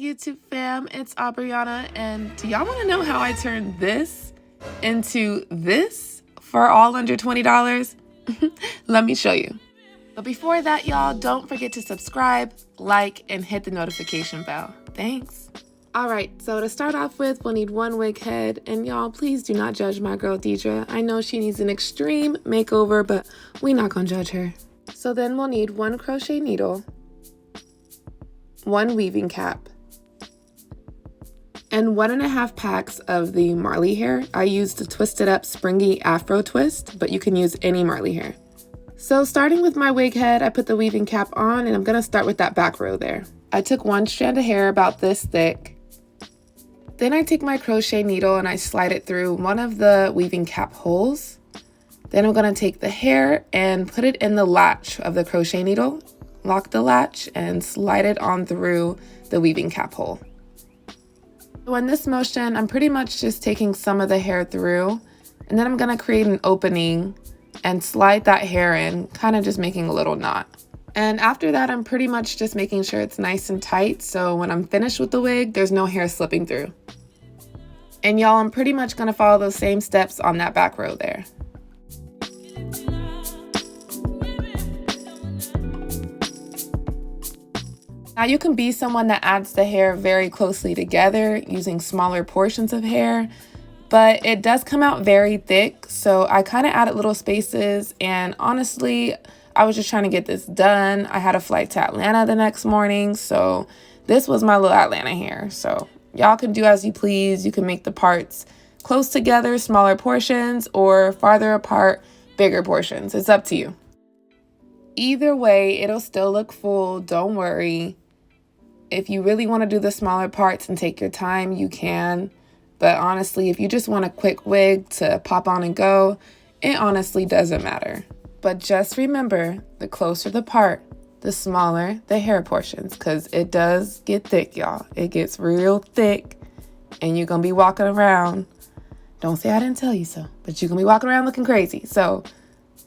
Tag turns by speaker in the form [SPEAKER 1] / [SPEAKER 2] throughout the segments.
[SPEAKER 1] YouTube fam, it's Abryanna, and do y'all want to know how I turned this into this for all under $20? Let me show you. But before that, y'all, don't forget to subscribe, like, and hit the notification bell. Thanks. Alright, so to start off with, we'll need one wig head, and y'all, please do not judge my girl Deidre. I know she needs an extreme makeover, but we're not gonna judge her. So then we'll need one crochet needle, one weaving cap, and 1.5 packs of the Marley hair. I used the twisted up Springy Afro twist, but you can use any Marley hair. So starting with my wig head, I put the weaving cap on, and I'm gonna start with that back row there. I took one strand of hair about this thick. Then I take my crochet needle and I slide it through one of the weaving cap holes. Then I'm gonna take the hair and put it in the latch of the crochet needle, lock the latch, and slide it on through the weaving cap hole. So in this motion, I'm pretty much just taking some of the hair through, and then I'm gonna create an opening and slide that hair in, kind of just making a little knot. And after that, I'm pretty much just making sure it's nice and tight, so when I'm finished with the wig, there's no hair slipping through. And y'all, I'm pretty much gonna follow those same steps on that back row there. Now you can be someone that adds the hair very closely together using smaller portions of hair, but it does come out very thick, so I kind of added little spaces, and honestly, I was just trying to get this done. I had a flight to Atlanta the next morning, so this was my little Atlanta hair. So y'all can do as you please. You can make the parts close together, smaller portions, or farther apart, bigger portions. It's up to you. Either way, it'll still look full, don't worry. If you really want to do the smaller parts and take your time, you can. But honestly, if you just want a quick wig to pop on and go, it honestly doesn't matter. But just remember, the closer the part, the smaller the hair portions, because it does get thick, y'all. It gets real thick, and you're going to be walking around. Don't say I didn't tell you so, but you're going to be walking around looking crazy. So,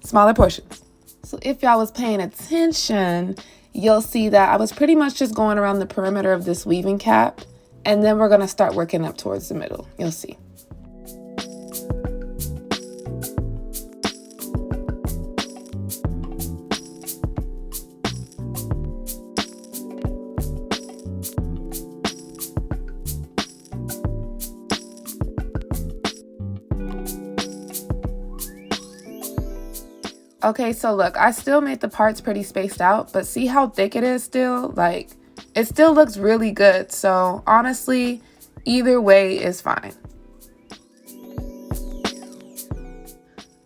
[SPEAKER 1] smaller portions. So if y'all was paying attention, you'll see that I was pretty much just going around the perimeter of this weaving cap, and then we're going to start working up towards the middle. You'll see. Okay, so look, I still made the parts pretty spaced out, but see how thick it is still? Like, it still looks really good. So honestly, either way is fine.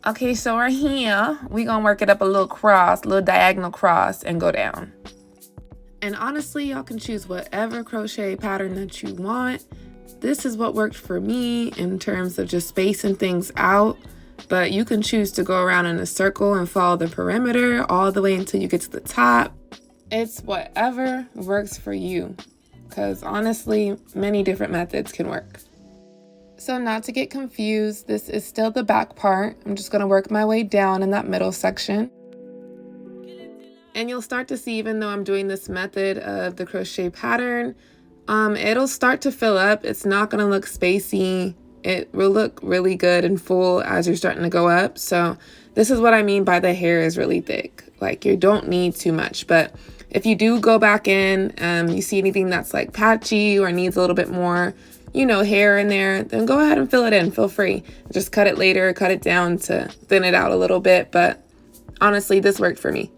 [SPEAKER 1] Okay, so right here, we're gonna work it up a little cross, a little diagonal cross, and go down. And honestly, y'all can choose whatever crochet pattern that you want. This is what worked for me in terms of just spacing things out. But you can choose to go around in a circle and follow the perimeter all the way until you get to the top. It's whatever works for you, because honestly, many different methods can work. So not to get confused, this is still the back part. I'm just going to work my way down in that middle section. And you'll start to see, even though I'm doing this method of the crochet pattern, it'll start to fill up. It's not going to look spacey. It will look really good and full as you're starting to go up. So this is what I mean by the hair is really thick. Like, you don't need too much. But if you do go back in, you see anything that's like patchy or needs a little bit more, you know, hair in there, then go ahead and fill it in. Feel free. Just cut it later, cut it down to thin it out a little bit. But honestly, this worked for me.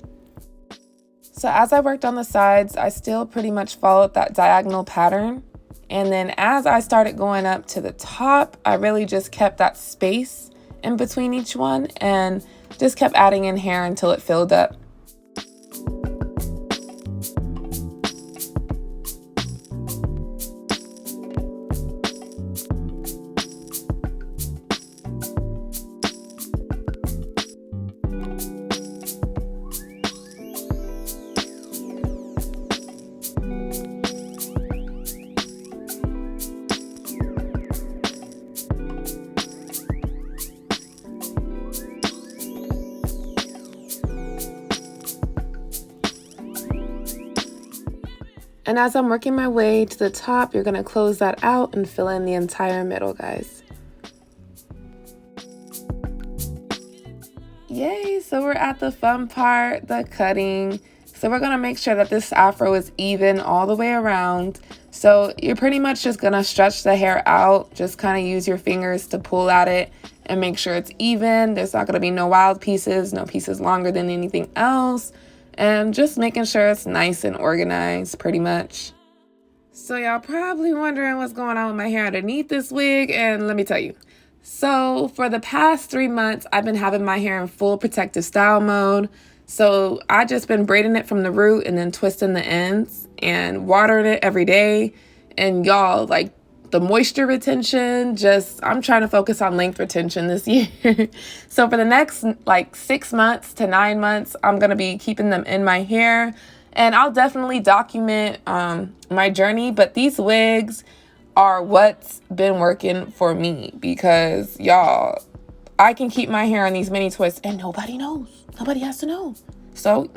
[SPEAKER 1] So as I worked on the sides, I still pretty much followed that diagonal pattern. And then as I started going up to the top, I really just kept that space in between each one and just kept adding in hair until it filled up. And as I'm working my way to the top, you're gonna close that out and fill in the entire middle, guys. Yay, so we're at the fun part, the cutting. So we're gonna make sure that this afro is even all the way around. So you're pretty much just gonna stretch the hair out, just kind of use your fingers to pull at it and make sure it's even. There's not gonna be no wild pieces, no pieces longer than anything else. And just making sure it's nice and organized, pretty much. So y'all probably wondering what's going on with my hair underneath this wig, and let me tell you. So for the past 3 months, I've been having my hair in full protective style mode. So I just been braiding it from the root and then twisting the ends and watering it every day. And y'all, like, the moisture retention, I'm trying to focus on length retention this year. So for the next like 6 months to 9 months, I'm gonna be keeping them in my hair, and I'll definitely document my journey. But these wigs are what's been working for me, because y'all, I can keep my hair on these mini twists and nobody knows. Nobody has to know. So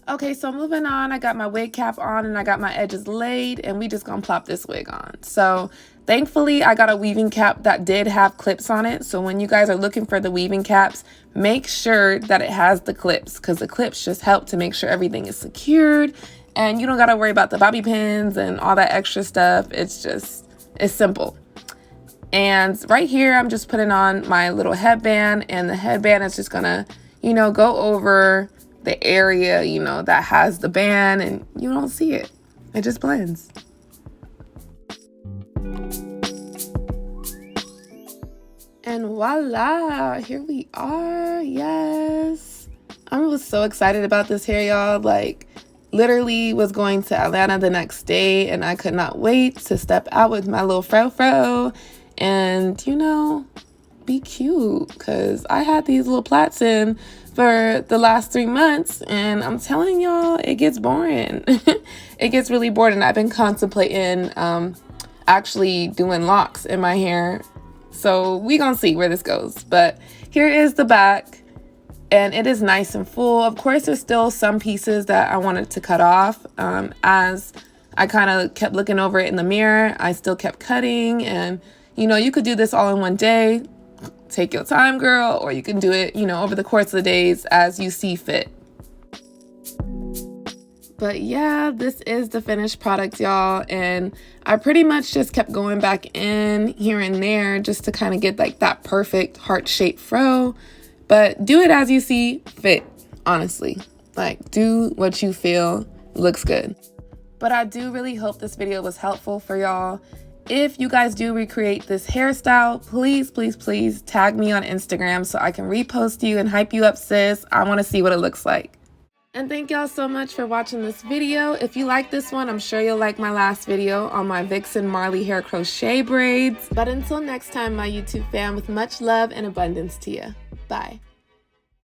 [SPEAKER 1] okay, so moving on, I got my wig cap on and I got my edges laid, and we just gonna plop this wig on. So thankfully I got a weaving cap that did have clips on it. So when you guys are looking for the weaving caps, make sure that it has the clips, because the clips just help to make sure everything is secured and you don't gotta worry about the bobby pins and all that extra stuff. It's simple. And right here, I'm just putting on my little headband, and the headband is just gonna, go over the area, that has the band, and you don't see it. It just blends. And voila, here we are. Yes. I was so excited about this hair, y'all. Like, literally was going to Atlanta the next day, and I could not wait to step out with my little fro and, be cute, because I had these little plaits in for the last 3 months, and I'm telling y'all, it gets boring. It gets really boring, and I've been contemplating actually doing locks in my hair. So we gonna see where this goes. But here is the back, and it is nice and full. Of course, there's still some pieces that I wanted to cut off. As I kind of kept looking over it in the mirror, I still kept cutting, and you could do this all in one day. Take your time, girl, or you can do it, over the course of the days as you see fit. But yeah, this is the finished product, y'all, and I pretty much just kept going back in here and there just to kind of get like that perfect heart-shaped fro. But do it as you see fit, honestly. Like, do what you feel looks good. But I do really hope this video was helpful for y'all. If you guys do recreate this hairstyle, please, please, please tag me on Instagram so I can repost you and hype you up, sis. I want to see what it looks like. And thank y'all so much for watching this video. If you like this one, I'm sure you'll like my last video on my Vixen Marley hair crochet braids. But until next time, my YouTube fam, with much love and abundance to you. Bye.